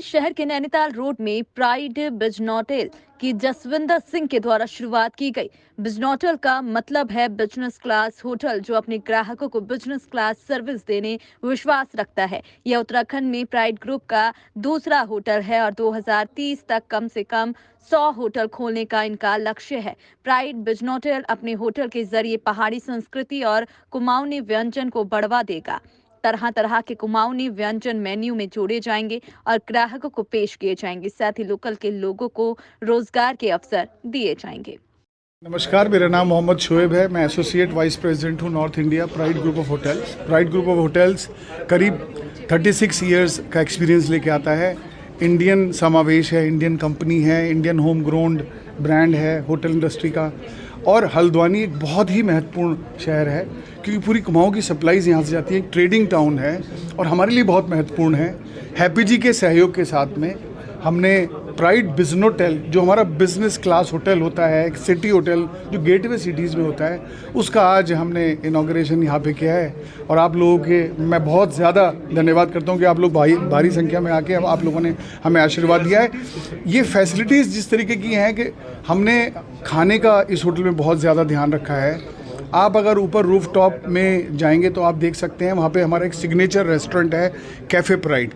राजधानी शहर के नैनीताल रोड में प्राइड बिजनोटेल की जसविंदर सिंह के द्वारा शुरुआत की गई। बिजनोटेल का मतलब है बिजनेस क्लास होटल, जो अपने ग्राहकों को बिजनेस क्लास सर्विस देने विश्वास रखता है। यह उत्तराखंड में प्राइड ग्रुप का दूसरा होटल है और 2030 तक कम से कम 100 होटल खोलने का इनका लक्ष्य है। प्राइड बिजनोटेल अपने होटल के जरिए पहाड़ी संस्कृति और कुमाऊनी व्यंजन को बढ़ावा देगा। तरह तरह के कुमाऊनी व्यंजन मेन्यू में जोड़े जाएंगे और ग्राहकों को पेश किए जाएंगे। साथ ही लोकल के लोगों को रोजगार के अवसर दिए जाएंगे। नमस्कार, मेरा नाम मोहम्मद शोएब है। मैं एसोसिएट वाइस प्रेसिडेंट हूँ north India pride group of hotels. Pride group of hotels करीब 36 इयर्स का एक्सपीरियंस लेके आता है। इंडियन समावेश है, इंडियन कंपनी है, इंडियन होम ग्रोन्ड ब्रांड है होटल इंडस्ट्री का। और हल्द्वानी एक बहुत ही महत्वपूर्ण शहर है क्योंकि पूरी कुमाऊं की सप्लाईज यहाँ से जाती है। एक ट्रेडिंग टाउन है और हमारे लिए बहुत महत्वपूर्ण है। हैप्पी जी के सहयोग के साथ में हमने प्राइड बिजनोटेल, जो हमारा बिजनेस क्लास होटल होता है, एक सिटी होटल जो गेटवे सिटीज़ में होता है, उसका आज हमने इनॉग्रेशन यहाँ पे किया है। और आप लोगों के मैं बहुत ज़्यादा धन्यवाद करता हूँ कि आप लोग भारी संख्या में आके आप लोगों ने हमें आशीर्वाद दिया है। ये फैसिलिटीज़ जिस तरीके की हैं कि हमने खाने का इस होटल में बहुत ज़्यादा ध्यान रखा है। आप अगर ऊपर रूफ टॉप में जाएंगे तो आप देख सकते हैं, वहाँ पे हमारा एक सिग्नेचर रेस्टोरेंट है, कैफ़े प्राइड।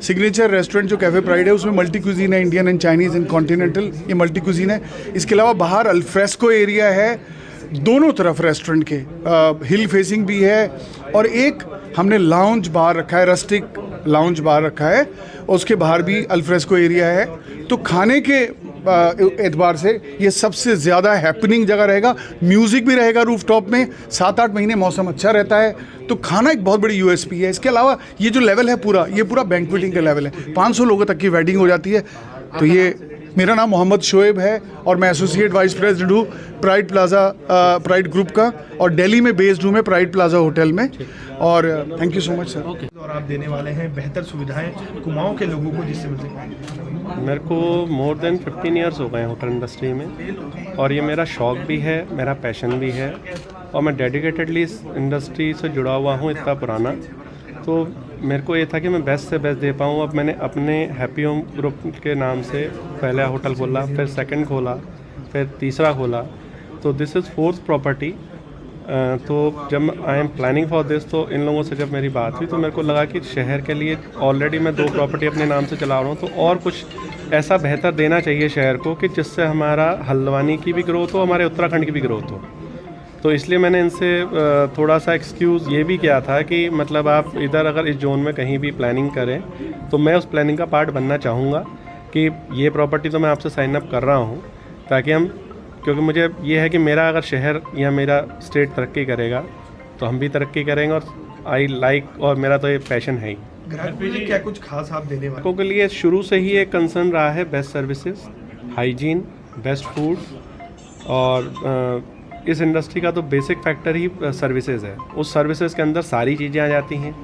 सिग्नेचर रेस्टोरेंट जो कैफ़े प्राइड है उसमें मल्टी क्यूजीन है, Indian and Chinese and continental, ये मल्टी क्यूजीन है। इसके अलावा बाहर अल्फ्रेस्को एरिया है दोनों तरफ रेस्टोरेंट के, हिल फेसिंग भी है। और एक हमने लाउंज बार रखा है, रस्टिक लाउंज बार रखा है, और उसके बाहर भी अल्फ्रेस्को एरिया है। तो खाने के एतबार से ये सबसे ज़्यादा हैपनिंग जगह रहेगा। म्यूज़िक भी रहेगा रूफ टॉप में। 7-8 महीने मौसम अच्छा रहता है, तो खाना एक बहुत बड़ी यूएसपी है। इसके अलावा ये जो लेवल है ये पूरा बैंक्वेटिंग का लेवल है। 500 लोगों तक की वेडिंग हो जाती है। तो ये मेरा नाम मोहम्मद शोएब है और मैं एसोसिएट वाइस प्रेसिडेंट हूँ प्राइड ग्रुप का, और दिल्ली में बेस्ड हूँ मैं प्राइड प्लाजा होटल में। और thank you so much sir. और आप देने वाले हैं बेहतर सुविधाएं कुमाऊं के लोगों को, जिससे मिलते मेरे को मोर देन 15 ईयर्स हो गए हैं होटल इंडस्ट्री में, और ये मेरा शौक़ भी है, मेरा पैशन भी है, और मैं डेडिकेटेडली इस इंडस्ट्री से जुड़ा हुआ हूँ इतना पुराना। तो मेरे को ये था कि मैं बेस्ट से बेस्ट दे पाऊँ। अब मैंने अपने हैप्पी होम ग्रुप के नाम से पहला होटल खोला, फिर सेकंड खोला, फिर तीसरा खोला। तो दिस इज़ 4th प्रॉपर्टी। तो जब I am planning for this, तो इन लोगों से जब मेरी बात हुई तो मेरे को लगा कि शहर के लिए ऑलरेडी मैं 2 प्रॉपर्टी अपने नाम से चला रहा हूँ, तो और कुछ ऐसा बेहतर देना चाहिए शहर को कि जिससे हमारा हल्द्वानी की भी ग्रोथ हो, हमारे उत्तराखंड की भी ग्रोथ हो। तो इसलिए मैंने इनसे थोड़ा सा एक्सक्यूज़ ये भी किया था कि मतलब आप इधर अगर इस जोन में कहीं भी प्लानिंग करें तो मैं उस प्लानिंग का पार्ट बनना चाहूँगा कि ये प्रॉपर्टी तो मैं आपसे साइन अप कर रहा हूँ, ताकि हम, क्योंकि मुझे ये है कि मेरा अगर शहर या मेरा स्टेट तरक्की करेगा तो हम भी तरक्की करेंगे, और और मेरा तो ये पैशन है ही। ग्राहकों के लिए क्या कुछ खास आप देने वाले? ग्राहकों के लिए शुरू से ही एक कंसर्न रहा है best services, hygiene, best food, और इस इंडस्ट्री का तो बेसिक फैक्टर ही सर्विसेज है। उस सर्विसेज के अंदर सारी चीज़ें आ जाती हैं,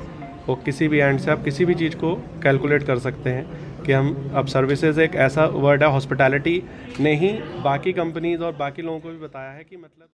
और किसी भी एंड से आप किसी भी चीज़ को कैलकुलेट कर सकते हैं कि हम अब सर्विसेज एक ऐसा वर्ड है, हॉस्पिटैलिटी ने ही बाकी कंपनीज और बाकी लोगों को भी बताया है कि मतलब